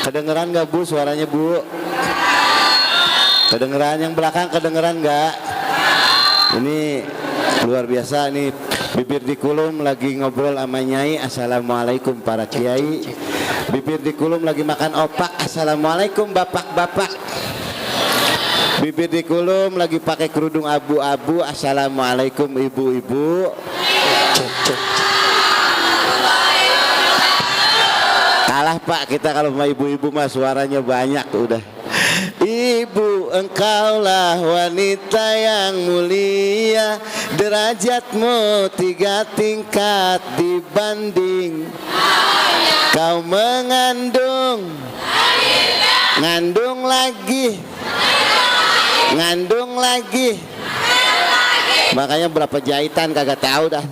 Kedengeran nggak Bu suaranya Bu? Kedengeran yang belakang kedengeran nggak? Ini luar biasa nih, bibir dikulum lagi ngobrol sama Nyai. Assalamualaikum para kiai. Bibir dikulum lagi makan opak. Assalamualaikum bapak-bapak. Bibir dikulum lagi pakai kerudung abu-abu. Assalamualaikum ibu-ibu. Kalah Pak kita kalau sama ibu-ibu mah suaranya banyak udah. Ibu engkaulah wanita yang mulia, derajatmu 3 tingkat dibanding kau mengandung. Ngandung lagi. Ngandung lagi. Makanya berapa jahitan kagak tahu dah.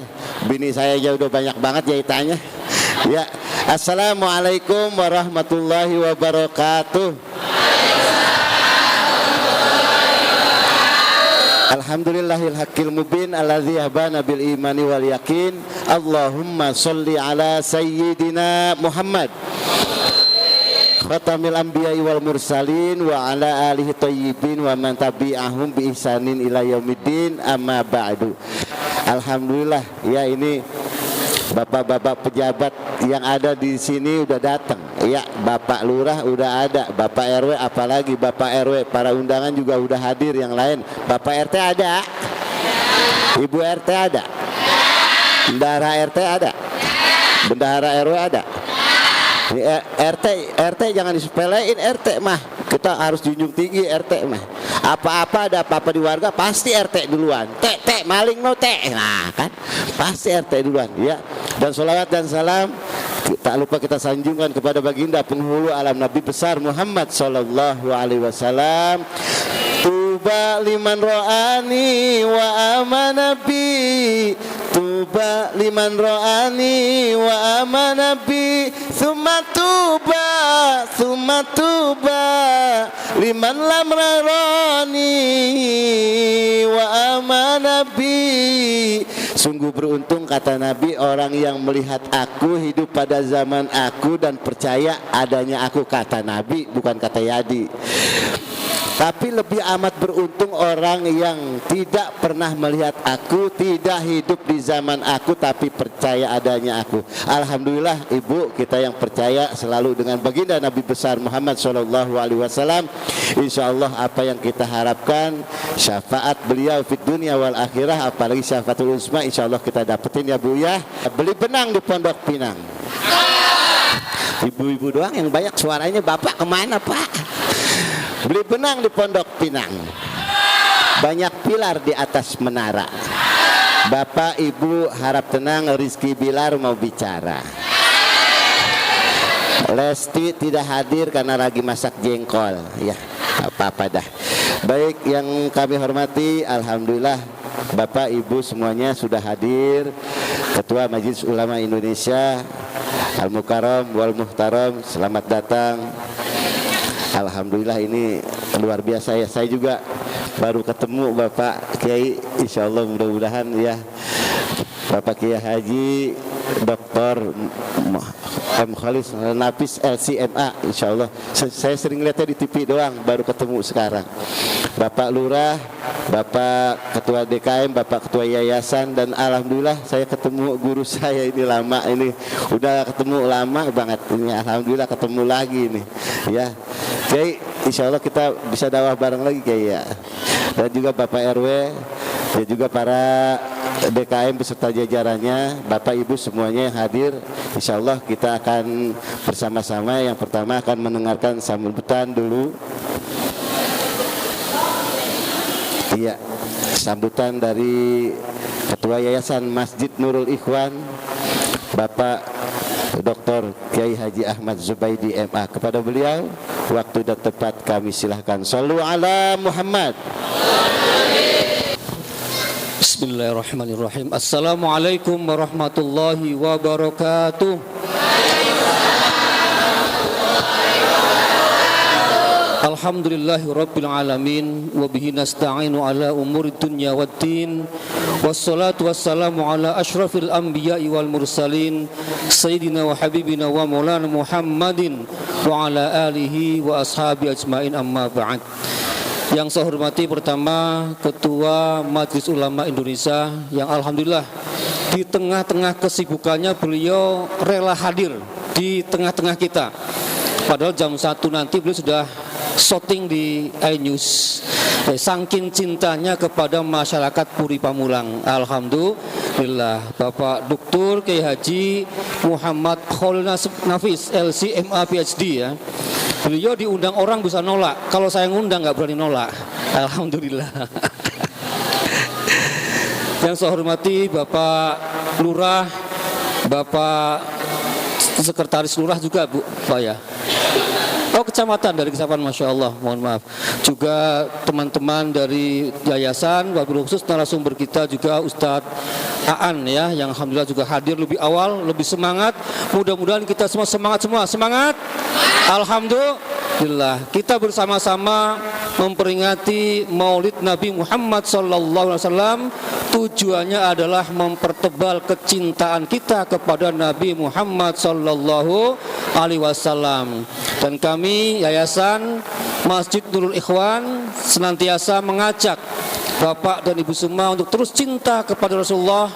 Bini saya aja udah banyak banget jahitannya. Ya, assalamualaikum warahmatullahi wabarakatuh. Alhamdulillahil haqqil mubin alladzi habana bil imani wal yakin. Allahumma sholli ala sayyidina Muhammad khatamil anbiya'i wal mursalin wa ala alihi thayyibin wa man tabi'ahum bi ihsanin ila yaumiddin, amma ba'du. Alhamdulillah ya, ini bapak-bapak pejabat yang ada di sini udah datang. Ya, Bapak Lurah udah ada, Bapak RW apalagi Bapak RW, para undangan juga udah hadir yang lain. Bapak RT ada? Ibu RT ada? Bendahara RT ada? Bendahara RW ada? RT jangan disepelein RT mah. Kita harus junjung tinggi RT mah. Apa-apa ada apa-apa di warga pasti RT duluan. Teh maling lo teh. Nah kan pasti RT duluan ya. Dan sholawat dan salam tak lupa kita sanjungkan kepada baginda penghulu alam Nabi besar Muhammad sallallahu alaihi wasallam. Tuba liman ro'ani wa amanabi, tuba liman ro'ani wa amanabi, summa tuba liman lam rarani wa amanabi. Sungguh beruntung kata Nabi orang yang melihat aku hidup pada zaman aku dan percaya adanya aku, kata Nabi bukan kata Yadi. Tapi lebih amat beruntung orang yang tidak pernah melihat aku, tidak hidup di zaman aku, tapi percaya adanya aku. Alhamdulillah ibu kita yang percaya selalu dengan baginda Nabi besar Muhammad SAW. Insya Allah apa yang kita harapkan syafaat beliau fit dunia wal akhirah, apalagi syafaatul uzma, insya Allah kita dapetin ya Bu ya. Beli benang di Pondok Pinang. Ibu-ibu doang yang banyak suaranya, bapak kemana Pak? Beli benang di Pondok Pinang. Banyak pilar di atas menara. Bapak Ibu harap tenang, Rizky Bilar mau bicara. Lesti tidak hadir karena lagi masak jengkol. Ya, apa-apa dah. Baik yang kami hormati, alhamdulillah Bapak Ibu semuanya sudah hadir. Ketua Majelis Ulama Indonesia Al Mukarram wal Muhtaram, selamat datang. Alhamdulillah ini luar biasa ya. Saya juga baru ketemu Bapak Kiai, insya Allah mudah-mudahan ya. Bapak Kiai Haji Dr. M. Khalis Nafis LCMA, insya Allah. Saya sering lihatnya di TV doang, baru ketemu sekarang. Bapak Lurah, Bapak Ketua DKM, Bapak Ketua Yayasan, dan alhamdulillah saya ketemu guru saya ini lama, ini udah ketemu lama banget ini. Alhamdulillah ketemu lagi nih ya. Kiai, insya Allah kita bisa dakwah bareng lagi Kiai ya. Dan juga Bapak RW, dan juga para DKM beserta jajarannya, Bapak Ibu semuanya yang hadir. Insya Allah kita akan bersama-sama. Yang pertama akan mendengarkan sambutan dulu. Iya, sambutan dari Ketua Yayasan Masjid Nurul Ikhwan, Bapak Dr. Kiai Haji Ahmad Zubaidi MA. Kepada beliau waktu dan tepat kami silahkan. Shallu ala Muhammad. Bismillahirrahmanirrahim. Assalamualaikum warahmatullahi wabarakatuh. Alhamdulillahi Rabbil Alamin. Wabihi nasta'inu ala umuri dunya waddin. Wassalatu wassalamu ala ashrafil anbiya'i wal mursalin, Sayyidina wa habibina wa maulana Muhammadin wa ala alihi wa ashabi ajmain, amma ba'd. Yang saya hormati pertama Ketua Majelis Ulama Indonesia, yang alhamdulillah di tengah-tengah kesibukannya beliau rela hadir di tengah-tengah kita. Padahal jam 1 nanti beliau sudah syuting di iNews. Saking cintanya kepada masyarakat Puri Pamulang. Alhamdulillah, Bapak Dr. Kiai Haji Muhammad Khalil Nafis LC.MA PhD ya. Beliau diundang orang bisa nolak. Kalau saya ngundang nggak berani nolak. Alhamdulillah. Yang saya hormati Bapak Lurah, Bapak Sekretaris Lurah juga Bu, Pak ya. Oh, kecamatan dari kecamatan, Masya Allah, mohon maaf. Juga teman-teman dari yayasan, wabil khusus narasumber kita juga Ustadz Aan ya, yang alhamdulillah juga hadir lebih awal, lebih semangat. Mudah-mudahan kita semua semangat semua, semangat. Alhamdulillah, kita bersama-sama memperingati Maulid Nabi Muhammad SAW. Tujuannya adalah mempertebal kecintaan kita kepada Nabi Muhammad SAW. Dan kami Yayasan Masjid Nurul Ikhwan senantiasa mengajak Bapak dan Ibu semua untuk terus cinta kepada Rasulullah,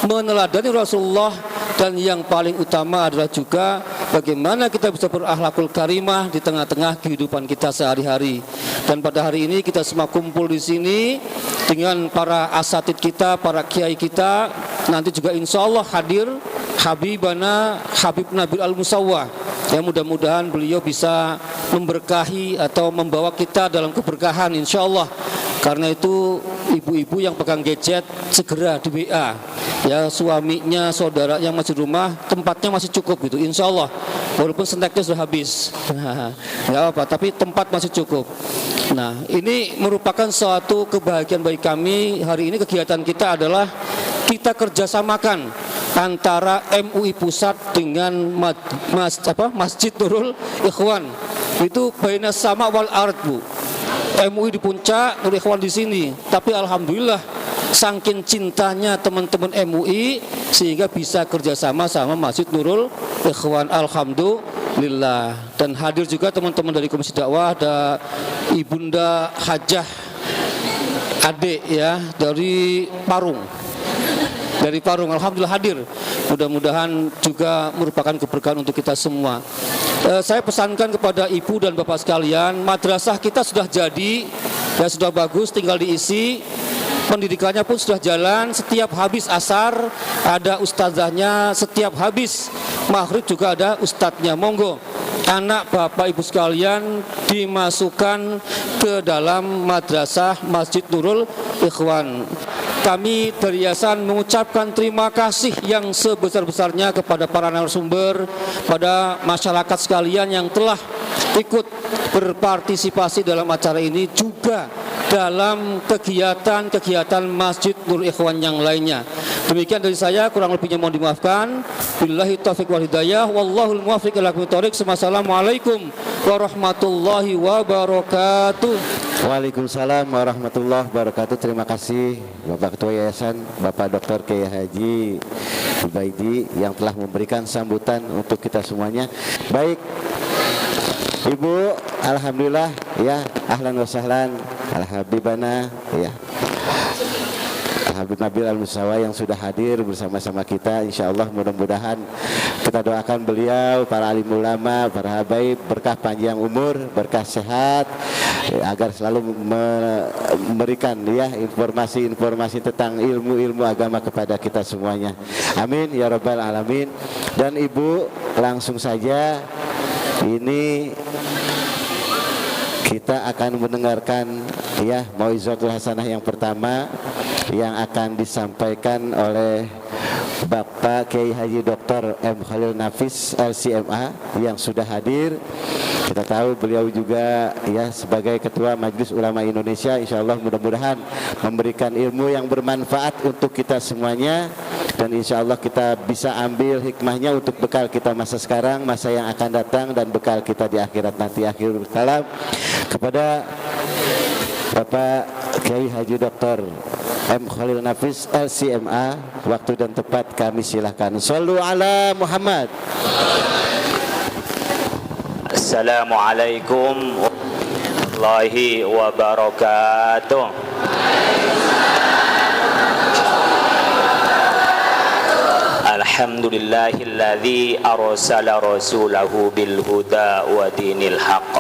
meneladani Rasulullah, dan yang paling utama adalah juga bagaimana kita bisa berakhlakul karimah di tengah-tengah kehidupan kita sehari-hari. Dan pada hari ini kita semua kumpul di sini dengan para asatid kita, para kiai kita. Nanti juga insya Allah hadir Habibana Habib Nabil Al-Musawwah. Ya, mudah-mudahan beliau bisa memberkahi atau membawa kita dalam keberkahan insya Allah. Karena itu ibu-ibu yang pegang gadget segera di WA ya, suaminya, saudara yang masih di rumah, tempatnya masih cukup gitu, insya Allah. Walaupun snacknya sudah habis, nggak apa, tapi tempat masih cukup. Nah, ini merupakan suatu kebahagiaan bagi kami. Hari ini kegiatan kita adalah kita kerjasamakan antara MUI Pusat dengan Masjid Nurul Ikhwan. Itu baina sama wal ard Bu. MUI di puncak, Nurul Ikhwan di sini. Tapi alhamdulillah saking cintanya teman-teman MUI sehingga bisa kerjasama sama Masjid Nurul Ikhwan. Alhamdulillah. Dan hadir juga teman-teman dari Komisi Dakwah, ada Ibunda Hajah Ade ya dari Parung. Dari Parung, alhamdulillah hadir. Mudah-mudahan juga merupakan keberkahan untuk kita semua. Saya pesankan kepada ibu dan bapak sekalian, madrasah kita sudah jadi, ya sudah bagus, tinggal diisi. Pendidikannya pun sudah jalan. Setiap habis asar ada ustazahnya, setiap habis maghrib juga ada ustadznya. Monggo anak bapak ibu sekalian dimasukkan ke dalam madrasah Masjid Nurul Ikhwan. Kami dari Yayasan mengucapkan terima kasih yang sebesar-besarnya kepada para narasumber, pada masyarakat sekalian yang telah ikut berpartisipasi dalam acara ini, juga dalam kegiatan-kegiatan Masjid Nurul Ikhwan yang lainnya. Demikian dari saya, kurang lebihnya mohon dimaafkan. Billahi taufiq wal hidayah, wallahul muwaffiq ila aqwamit thoriq. Assalamualaikum warahmatullahi wabarakatuh. Waalaikumsalam warahmatullahi wabarakatuh. Terima kasih Bapak Ketua Yayasan, Bapak Dr. Kiai Haji Ubaidi yang telah memberikan sambutan untuk kita semuanya. Baik Ibu, alhamdulillah ya, ahlan wa sahlan alhabibana ya, Habib Nabil Al-Musawwah yang sudah hadir bersama-sama kita. Insya Allah mudah-mudahan kita doakan beliau, para alim ulama, para habaib, berkah panjang umur, berkah sehat, agar selalu memberikan ya informasi-informasi tentang ilmu-ilmu agama kepada kita semuanya. Amin ya rabbal alamin. Dan Ibu, langsung saja ini kita akan mendengarkan ya mau'izatul hasanah yang pertama yang akan disampaikan oleh Bapak Kiai Haji Dr. M. Khalil Nafis LCMA yang sudah hadir. Kita tahu beliau juga ya sebagai Ketua Majelis Ulama Indonesia, insya Allah mudah-mudahan memberikan ilmu yang bermanfaat untuk kita semuanya, dan insya Allah kita bisa ambil hikmahnya untuk bekal kita masa sekarang, masa yang akan datang, dan bekal kita di akhirat nanti. Akhirul kalam kepada Bapak Kiai Haji Dr. M. Khalil Nafis LCMA, waktu dan tempat kami silahkan. Shallu ala Muhammad. Assalamualaikum warahmatullahi wabarakatuh. Alhamdulillahilladzi arsala rasulahu bil huda wa dinil haqq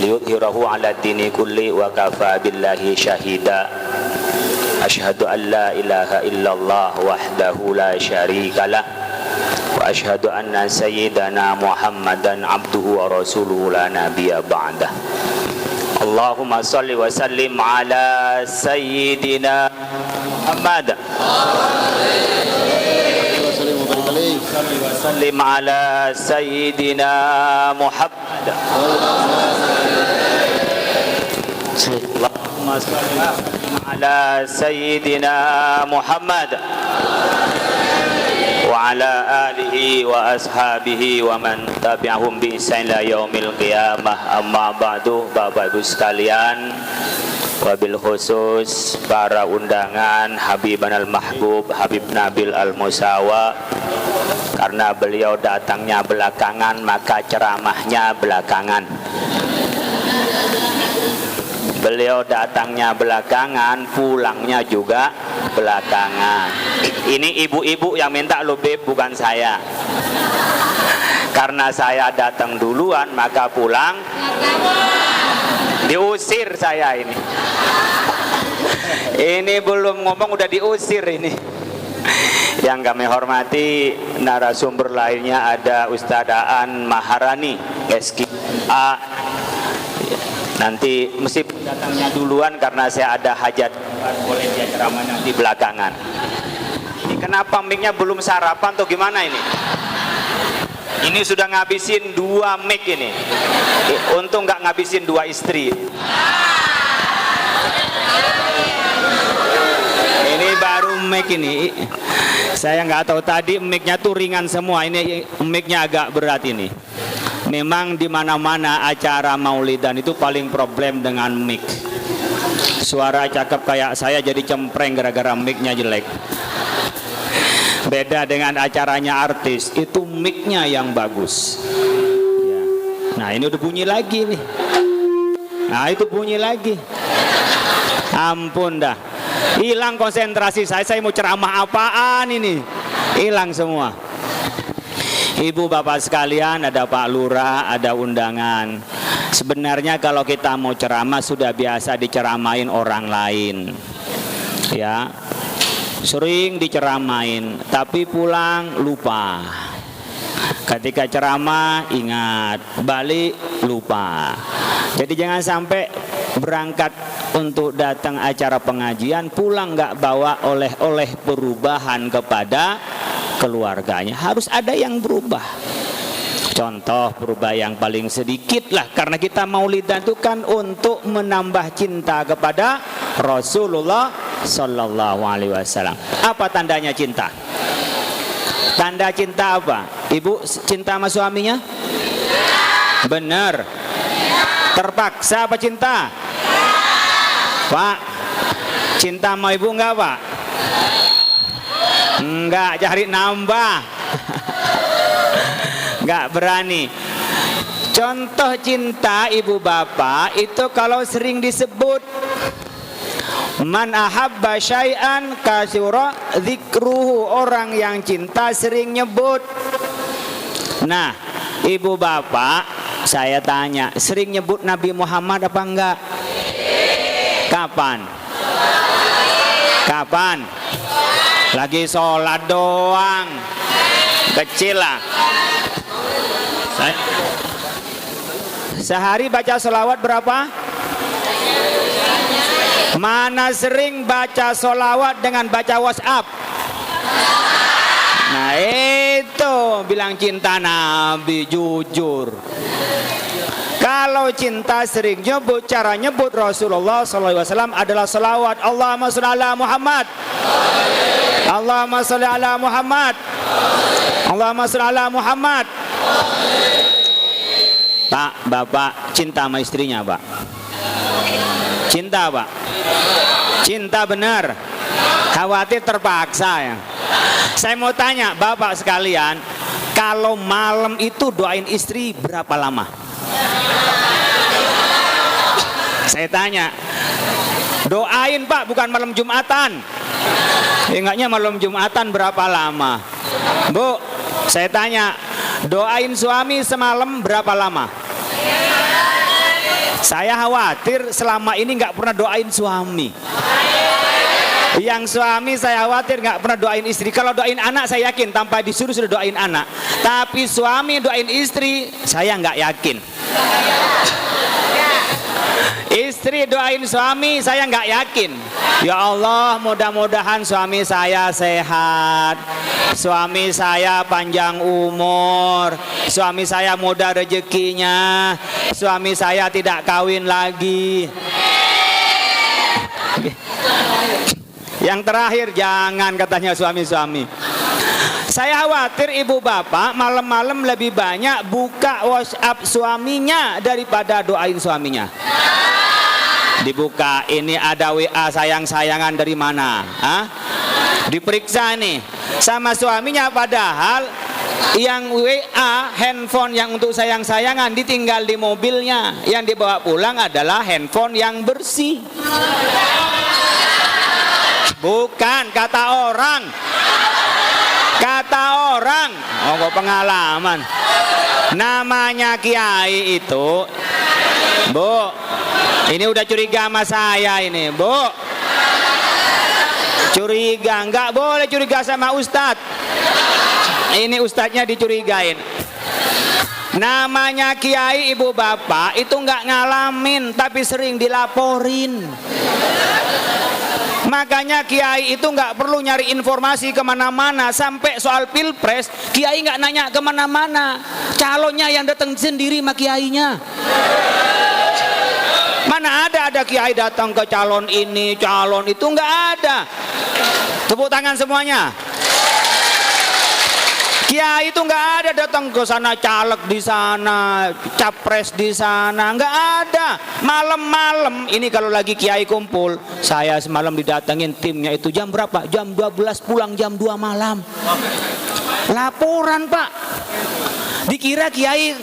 liyudhhirahu 'ala dini kulli wa kafa billahi syahida. Asyhadu an la ilaha illallah wahdahu la syarikalah wa asyhadu anna sayyidana Muhammadan abduhu wa rasuluhu la nabiyya ba'dah. Allahumma salli wa sallim ala sayyidina Muhammad. Salli wa sallim ala sayyidina Muhammad. Allahumma salli ala sayyidina Muhammad wa ala alihi wa ashabihi wa man tabi'ahum bi ihsan ila yaumil qiyamah. Amma ba'du, Bapak Ibu sekalian, wabil khusus para undangan Habiban al-Mahbub Habib Nabil al-Musawa, karena beliau datangnya belakangan maka ceramahnya belakangan. Beliau datangnya belakangan, pulangnya juga belakangan. Ini ibu-ibu yang minta lo Beb, bukan saya. Karena saya datang duluan maka pulang diusir saya ini. Ini belum ngomong udah diusir ini. Yang kami hormati narasumber lainnya ada Ustadzah Aan Maharani SKA. Nanti mesti datangnya duluan karena saya ada hajat, boleh dia ceramah nanti belakangan. Ini kenapa mic-nya belum sarapan atau gimana ini? Ini sudah ngabisin 2 mic ini. Untung nggak ngabisin 2 istri. Ini baru mic ini. Saya nggak tahu tadi mic-nya tuh ringan semua. Ini mic-nya agak berat ini. Memang di mana-mana acara maulidan itu paling problem dengan mic. Suara cakep kayak saya jadi cempreng gara-gara mic-nya jelek. Beda dengan acaranya artis, itu mic-nya yang bagus. Ya. Nah ini udah bunyi lagi nih. Nah itu bunyi lagi. Ampun dah. Hilang konsentrasi saya mau ceramah apaan ini? Hilang semua. Ibu bapak sekalian, ada Pak Lurah, ada undangan. Sebenarnya kalau kita mau ceramah sudah biasa diceramain orang lain. Ya. Sering diceramain, tapi pulang lupa. Ketika ceramah ingat, balik lupa. Jadi jangan sampai berangkat untuk datang acara pengajian, pulang nggak bawa oleh-oleh perubahan kepada keluarganya. Harus ada yang berubah. Contoh berubah yang paling sedikit lah, karena kita maulidan itu kan untuk menambah cinta kepada Rasulullah Sallallahu Alaihi Wasallam. Apa tandanya cinta? Tanda cinta apa? Ibu cinta sama suaminya? Benar. Terpaksa apa cinta? Pak, cinta sama ibu enggak Pak? Enggak, cari nambah. Enggak berani. Contoh cinta ibu bapak itu kalau sering disebut, man ahabba syai'an kasura dzikruhu, orang yang cinta sering nyebut. Nah, ibu bapak saya tanya, sering nyebut Nabi Muhammad apa enggak? Kapan? Kapan? Lagi sholat doang. Kecil lah. Sehari baca sholawat berapa? Mana sering baca sholawat dengan baca WhatsApp? Nah itu bilang cinta Nabi jujur. Kalau cinta sering nyebut, cara nyebut Rasulullah SAW adalah salawat. Allahumma sholli ala Muhammad. Allahumma sholli ala Muhammad. Allahumma sholli ala Muhammad. Pak, Bapak cinta sama istrinya, Pak? Cinta, Pak? Cinta benar? Khawatir terpaksa ya? Saya mau tanya Bapak sekalian, kalau malam itu doain istri berapa lama? Saya tanya, doain Pak, bukan malam Jumatan. Ingatnya malam Jumatan berapa lama? Bu, saya tanya, doain suami semalam berapa lama? Saya khawatir selama ini nggak pernah doain suami. Yang suami saya khawatir nggak pernah doain istri. Kalau doain anak saya yakin, tanpa disuruh sudah doain anak. Tapi suami doain istri, saya nggak yakin. Istri doain suami, saya nggak yakin. Ya Allah, mudah-mudahan suami saya sehat, suami saya panjang umur, suami saya mudah rezekinya, suami saya tidak kawin lagi. Yang terakhir, jangan katanya suami-suami. Saya khawatir ibu bapak malam-malam lebih banyak buka WhatsApp suaminya daripada doain suaminya. Dibuka, ini ada WA sayang-sayangan dari mana? Hah? Diperiksa nih sama suaminya, padahal yang WA handphone yang untuk sayang-sayangan ditinggal di mobilnya, yang dibawa pulang adalah handphone yang bersih. Bukan, kata orang. Kata orang. Oh, kok pengalaman. Namanya kiai itu, Bu, ini udah curiga sama saya ini, Bu. Curiga, nggak boleh curiga sama ustadz. Ini ustadznya dicurigain. Namanya kiai ibu bapak itu nggak ngalamin, tapi sering dilaporin. Makanya kiai itu nggak perlu nyari informasi kemana-mana. Sampai soal pilpres, kiai nggak nanya kemana-mana. Calonnya yang datang sendiri sama kiainya. Mana ada kiai datang ke calon ini, calon itu, nggak ada. Tepuk tangan semuanya. Kiai itu nggak ada datang ke sana, caleg di sana, capres di sana, nggak ada. Malam-malam ini kalau lagi kiai kumpul, saya semalam didatengin timnya itu jam berapa? Jam 12 pulang jam 2 malam. Laporan Pak. Dikira kiai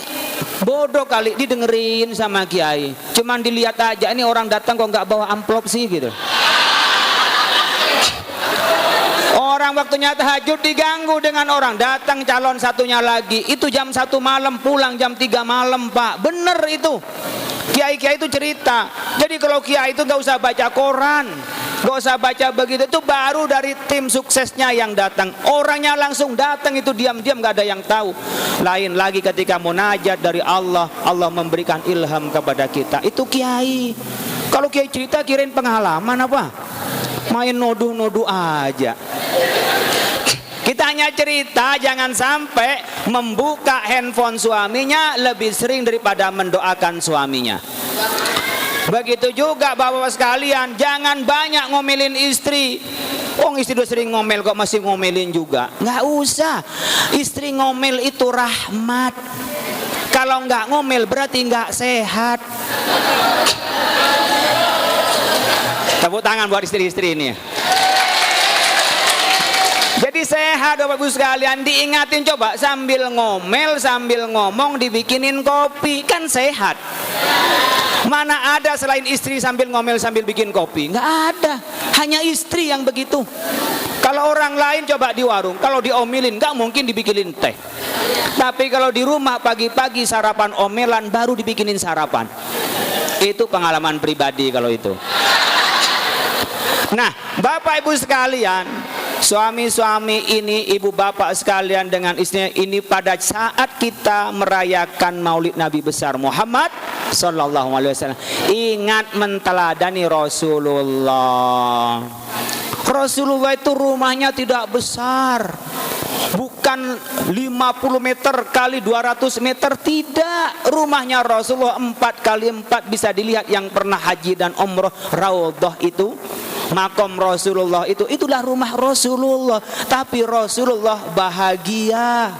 bodoh kali, didengerin sama kiai. Cuman dilihat aja, ini orang datang kok nggak bawa amplop sih gitu. Orang waktunya tahajud diganggu dengan orang, datang calon satunya lagi, itu jam 1 malam pulang jam 3 malam Pak. Bener itu. Kiai-kiai itu cerita. Jadi kalau kiai itu nggak usah baca koran, nggak usah baca begitu, itu baru dari tim suksesnya yang datang. Orangnya langsung datang itu diam-diam, nggak ada yang tahu. Lain lagi ketika munajat dari Allah, Allah memberikan ilham kepada kita. Itu kiai. Kalau kiai cerita kirain pengalaman apa? Main nuduh-nuduh aja. Kita hanya cerita, jangan sampai membuka handphone suaminya lebih sering daripada mendoakan suaminya. Begitu juga bapak-bapak sekalian, jangan banyak ngomelin istri. Oh, istri udah sering ngomel kok masih ngomelin juga. Nggak usah. Istri ngomel itu rahmat. Kalau nggak ngomel berarti nggak sehat. Tepuk tangan buat istri-istri ini. Jadi sehat Bapak Ibu sekalian, diingatin coba sambil ngomel, sambil ngomong dibikinin kopi, kan sehat. Mana ada selain istri sambil ngomel sambil bikin kopi? Nggak ada, hanya istri yang begitu. Kalau orang lain coba di warung, kalau diomelin nggak mungkin dibikinin teh. Tapi kalau di rumah pagi-pagi sarapan omelan baru dibikinin sarapan. Itu pengalaman pribadi kalau itu. Nah, Bapak Ibu sekalian, suami-suami ini, ibu bapak sekalian dengan istrinya ini, pada saat kita merayakan Maulid Nabi besar Muhammad sallallahu alaihi wasallam, ingat menteladani Rasulullah. Rasulullah itu rumahnya tidak besar. Bukan 50 meter kali 200 meter, tidak. Rumahnya Rasulullah 4x4 bisa dilihat. Yang pernah haji dan umroh, Raudhah itu, makom Rasulullah itu, itulah rumah Rasulullah. Tapi Rasulullah bahagia.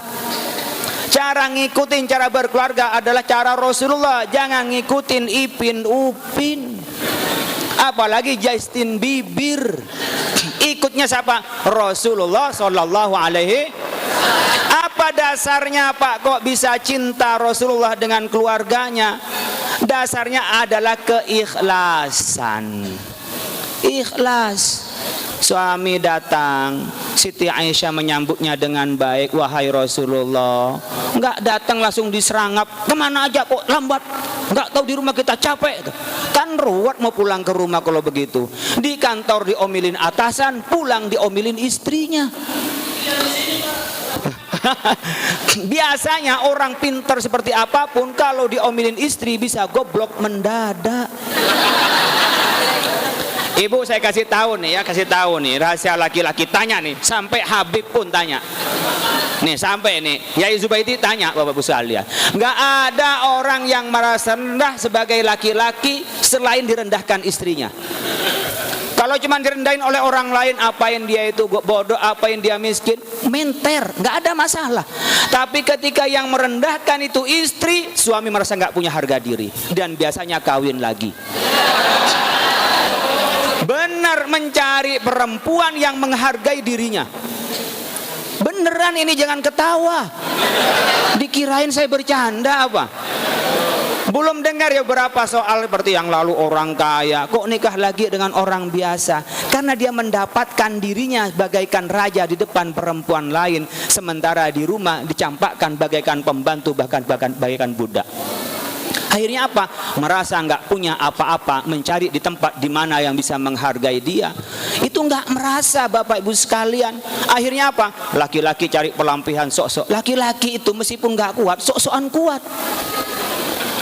Cara ngikutin cara berkeluarga adalah cara Rasulullah. Jangan ngikutin Ipin Upin, apalagi Justin Bieber. Ikutnya siapa? Rasulullah Sallallahu Alaihi. Apa dasarnya Pak kok bisa cinta Rasulullah dengan keluarganya? Dasarnya adalah keikhlasan. Ikhlas. Suami datang, Siti Aisyah menyambutnya dengan baik. Wahai Rasulullah, enggak datang langsung diserangap. Kemana aja kok lambat? Enggak tahu di rumah kita capek. Kan ruwet mau pulang ke rumah kalau begitu. Di kantor diomelin atasan, pulang diomelin istrinya. Biasanya orang pintar seperti apapun, kalau diomelin istri bisa goblok mendadak. Ibu, saya kasih tahu nih rahasia laki-laki. Tanya nih, sampai Habib pun tanya. Nih sampai nih Yai Zubaidi tanya, Bapak Ibu sekalian. Nggak ada orang yang merasa rendah sebagai laki-laki selain direndahkan istrinya. Kalau cuma direndahin oleh orang lain, apain dia itu bodoh, apain dia miskin, menter, nggak ada masalah. Tapi ketika yang merendahkan itu istri, suami merasa nggak punya harga diri dan biasanya kawin lagi. Benar, mencari perempuan yang menghargai dirinya. Beneran ini, jangan ketawa. Dikirain saya bercanda apa? Belum dengar ya berapa soal seperti yang lalu, orang kaya kok nikah lagi dengan orang biasa. Karena dia mendapatkan dirinya bagaikan raja di depan perempuan lain, sementara di rumah dicampakkan bagaikan pembantu, bahkan bagaikan budak. Akhirnya apa? Merasa nggak punya apa-apa, mencari di tempat di mana yang bisa menghargai dia. Itu nggak merasa, Bapak Ibu sekalian. Akhirnya apa? Laki-laki cari pelampiasan sok-sok. Laki-laki itu meskipun nggak kuat, sok-sokan kuat.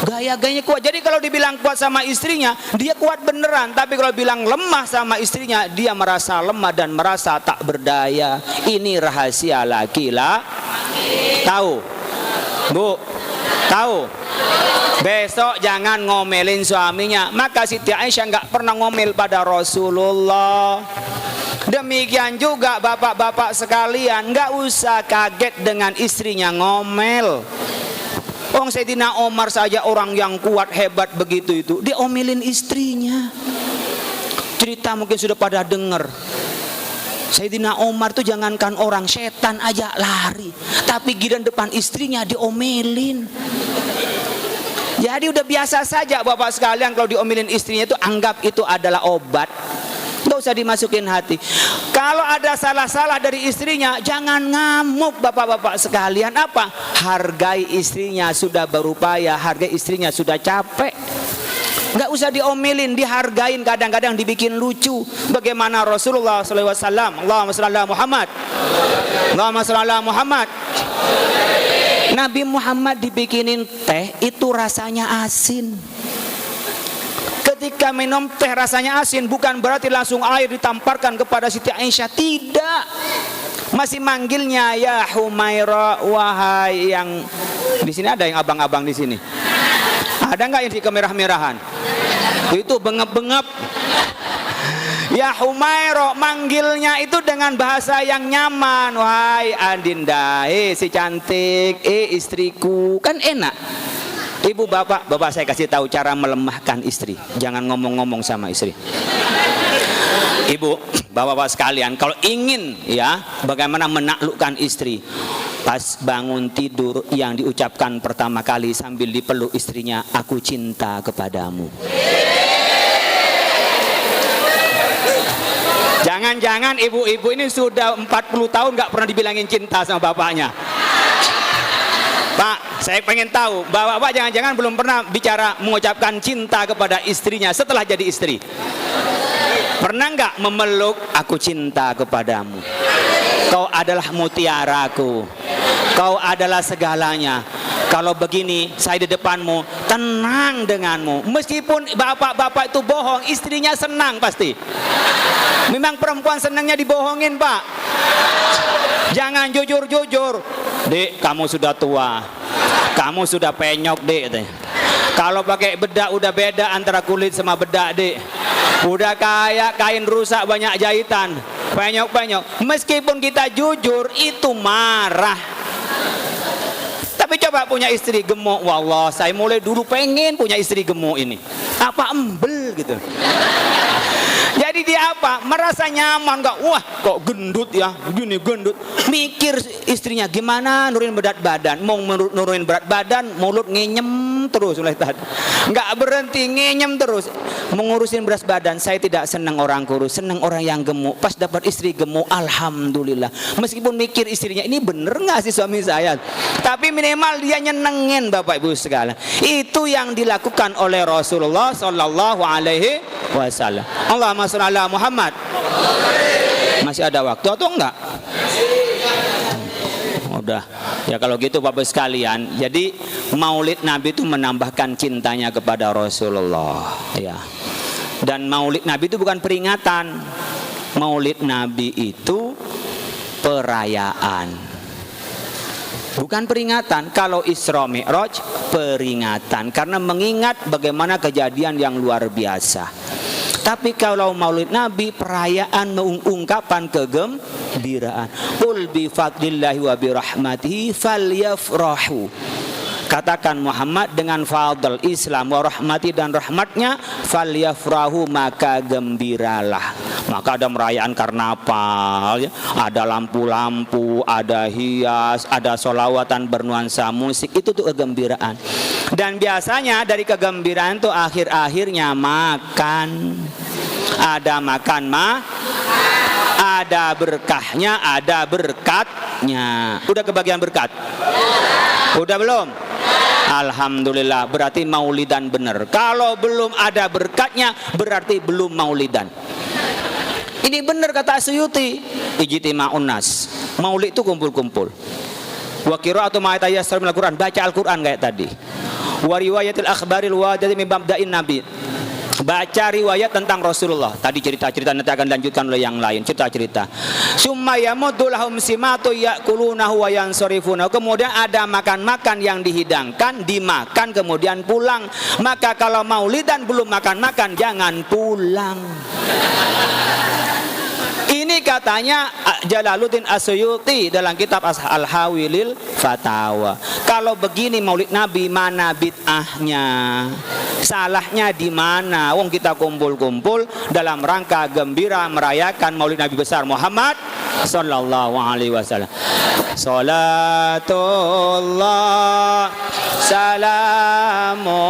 Gaya-gayanya kuat. Jadi kalau dibilang kuat sama istrinya, dia kuat beneran. Tapi kalau bilang lemah sama istrinya, dia merasa lemah dan merasa tak berdaya. Ini rahasia laki-laki. Tahu? Bu, tahu? Besok jangan ngomelin suaminya. Maka Siti Aisyah nggak pernah ngomel pada Rasulullah. Demikian juga bapak-bapak sekalian, nggak usah kaget dengan istrinya ngomel. Sayyidina Omar saja orang yang kuat hebat begitu itu, diomelin istrinya. Cerita mungkin sudah pada dengar. Sayyidina Omar tuh jangankan orang, setan aja lari. Tapi giliran depan istrinya diomelin. Jadi udah biasa saja Bapak sekalian, kalau diomelin istrinya itu anggap itu adalah obat. Nggak usah dimasukin hati. Kalau ada salah-salah dari istrinya, jangan ngamuk Bapak-bapak sekalian. Apa? Hargai istrinya, sudah berupaya, hargai istrinya, sudah capek. Nggak usah diomelin, dihargain, kadang-kadang dibikin lucu. Bagaimana Rasulullah SAW? Allahumma shalli ala Muhammad. Allahumma shalli ala Muhammad. Nabi Muhammad dibikinin teh itu rasanya asin. Ketika minum teh rasanya asin, bukan berarti langsung air ditamparkan kepada Siti Aisyah, tidak. Masih manggilnya ya Humaira, wahai yang di sini ada yang abang-abang di sini. Ada nggak yang di kemerah-merahan? Itu bengep-bengep. Ya Humaira, manggilnya itu dengan bahasa yang nyaman. Wahai Adinda, si cantik, istriku. Kan enak. Ibu bapak saya kasih tahu cara melemahkan istri. Jangan ngomong-ngomong sama istri. Ibu, bapak-bapak sekalian, kalau ingin ya bagaimana menaklukkan istri, pas bangun tidur yang diucapkan pertama kali sambil dipeluk istrinya, aku cinta kepadamu. Jangan-jangan ibu-ibu ini sudah 40 tahun nggak pernah dibilangin cinta sama bapaknya. Pak, saya pengen tahu, bapak-bapak jangan-jangan belum pernah bicara mengucapkan cinta kepada istrinya setelah jadi istri. Pernah nggak memeluk, aku cinta kepadamu. Kau adalah mutiaraku. Kau adalah segalanya. Kalau begini, saya di depanmu, tenang denganmu. Meskipun bapak-bapak itu bohong, istrinya senang pasti. Memang perempuan senangnya dibohongin, Pak. Jangan jujur-jujur. Dek, kamu sudah tua. Kamu sudah penyok, Dek. Kalau pakai bedak udah beda antara kulit sama bedak, Dek. Udah kayak kain rusak banyak jahitan. Penyok-penyok. Meskipun kita jujur, itu marah. Tapi coba punya istri gemuk, wallah saya mulai dulu pengen punya istri gemuk ini. Apa embel gitu. Jadi dia apa? Merasa nyaman enggak? Wah, kok gendut ya? Gini gendut. Mikir istrinya gimana nurunin berat badan. Mau nurunin berat badan, mulut ngenyem terus oleh tadi. Enggak berhenti ngenyem terus. Mengurusin berat badan, saya tidak senang orang kurus, senang orang yang gemuk. Pas dapat istri gemuk, alhamdulillah. Meskipun mikir istrinya, ini bener enggak sih suami saya? Tapi minimal dia nyenengin Bapak Ibu sekalian. Itu yang dilakukan oleh Rasulullah sallallahu alaihi wasallam. Allahumma shalli ala Muhammad. Masih ada waktu atau enggak? Udah. Ya kalau gitu Bapak sekalian, jadi Maulid Nabi itu menambahkan cintanya kepada Rasulullah, ya. Dan Maulid Nabi itu bukan peringatan. Maulid Nabi itu perayaan. Bukan peringatan. Kalau Isra Mi'raj peringatan karena mengingat bagaimana kejadian yang luar biasa. Tapi kalau Maulid Nabi perayaan, mengungkapkan kegembiraan. Qul bi fadlillahi wa bi rahmatihi falyafrahu. Katakan Muhammad, dengan fadl Islam wa rahmati dan rahmatnya, falyafrahu, maka gembiralah. Maka ada merayaan karnaval, ya. Ada lampu-lampu, ada hias, ada solawatan bernuansa musik. Itu tuh kegembiraan. Dan biasanya dari kegembiraan itu akhir-akhirnya makan. Ada makan ada berkahnya, ada berkatnya. Udah kebagian berkat? Udah belum? Alhamdulillah, berarti maulidan benar. Kalau belum ada berkatnya, berarti belum maulidan. Ini benar kata Suyuti. Ijtima'un nas. Maulid itu kumpul-kumpul. Wa qira'atu ma yatayassar minal Qur'an, baca Al-Qur'an kayak tadi. Wa riwayatil akhbaril wadati min mabda'in nabi. Baca riwayat tentang Rasulullah. Tadi cerita-cerita, nanti akan dilanjutkan oleh yang lain, cerita-cerita. Summa yamuddu lahum simatu ya'kulunahu wa yansarifunahu. Kemudian ada makan-makan yang dihidangkan, dimakan kemudian pulang. Maka kalau maulidan belum makan-makan, jangan pulang. Ini katanya Jalaluddin As-Suyuti dalam kitab Al-Hawilil Fatawa. Kalau begini Maulid Nabi, mana bid'ahnya? Salahnya di mana? Wong kita kumpul-kumpul dalam rangka gembira merayakan Maulid Nabi besar Muhammad sallallahu alaihi wasallam. Salatullah salamullah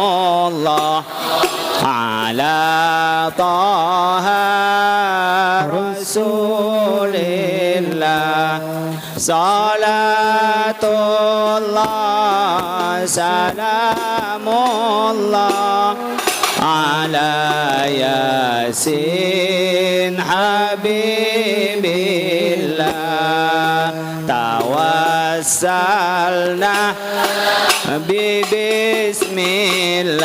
ala taha rasulillah. Salatullah salamullah ala yasin habibillah. Tawassalna bismillah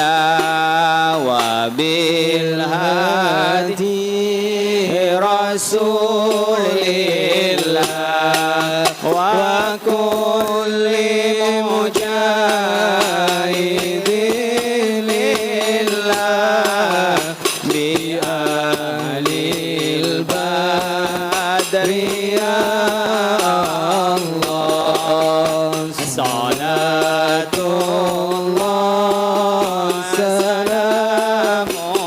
wa bil hadi rasulillah wa kulli mujahidin lillah bi alil badri ya Allah. Salatullah salamullah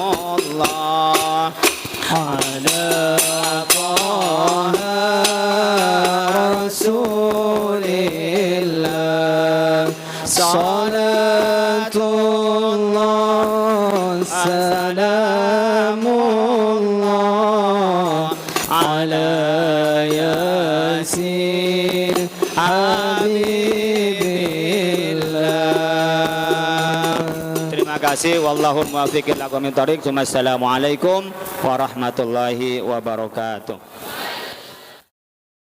ala taha rasulillah. Salatullah salamullah ala yasin habibillah. Terima kasih. Wallahu muwaffiq ila aqwamit thoriq. Assalamualaikum warahmatullahi wabarakatuh.